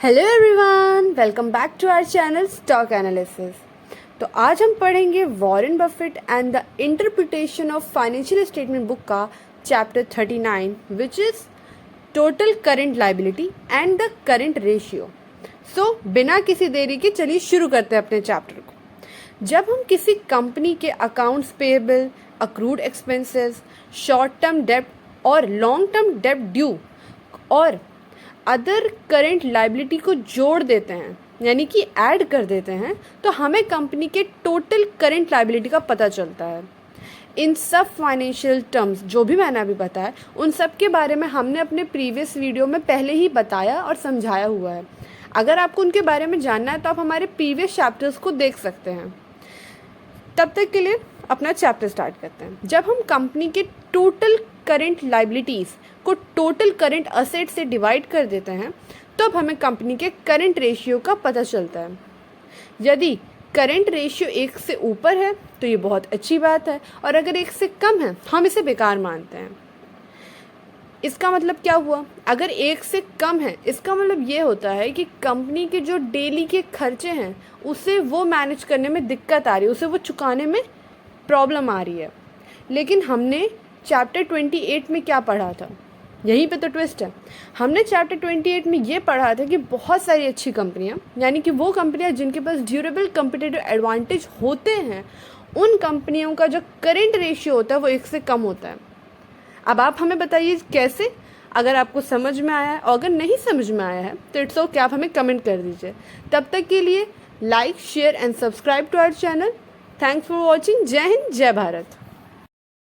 Hello everyone, welcome back to our channel stock analysis. तो आज हम पढ़ेंगे Warren Buffett and the interpretation of financial statement book का chapter 39 which is total current liability and the current ratio. So बिना किसी देरी के चलिए शुरू करते हैं अपने चैप्टर को। जब हम किसी कंपनी के accounts payable, accrued expenses, short term डेब्ट और लॉन्ग टर्म डेब्ट ड्यू और अदर करेंट लाइबिलिटी को जोड़ देते हैं, यानी कि ऐड कर देते हैं, तो हमें कंपनी के टोटल करेंट लाइबिलिटी का पता चलता है। इन सब फाइनेंशियल टर्म्स जो भी मैंने अभी बताया, उन सब के बारे में हमने अपने प्रीवियस वीडियो में पहले ही बताया और समझाया हुआ है। अगर आपको उनके बारे में जानना है तो आप हमारे प्रीवियस चैप्टर्स को देख सकते हैं। तब तक के लिए अपना चैप्टर स्टार्ट करते हैं। जब हम कंपनी के टोटल करेंट लाइबिलिटीज़ को टोटल करेंट असेट से डिवाइड कर देते हैं तो अब हमें कंपनी के करेंट रेशियो का पता चलता है। यदि करेंट रेशियो 1 से ऊपर है तो ये बहुत अच्छी बात है, और अगर 1 से कम है हम इसे बेकार मानते हैं। इसका मतलब क्या हुआ? अगर 1 से कम है इसका मतलब ये होता है कि कंपनी के जो डेली के खर्चे हैं उसे वो मैनेज करने में दिक्कत आ रही है, उसे वो चुकाने में प्रॉब्लम आ रही है। लेकिन हमने चैप्टर 28 में क्या पढ़ा था? यहीं पे तो ट्विस्ट है। हमने चैप्टर 28 में ये पढ़ा था कि बहुत सारी अच्छी कंपनियां, यानी कि वो कंपनियां जिनके पास ड्यूरेबल कम्पिटिटिव एडवांटेज होते हैं, उन कंपनियों का जो करेंट रेशियो होता है वो 1 से कम होता है। अब आप हमें बताइए कैसे? अगर आपको समझ में आया है, और अगर नहीं समझ में आया है तो इट्स ओके, आप हमें कमेंट कर दीजिए। तब तक के लिए like, share and subscribe to our channel. Thanks for watching. जय हिंद, जय भारत।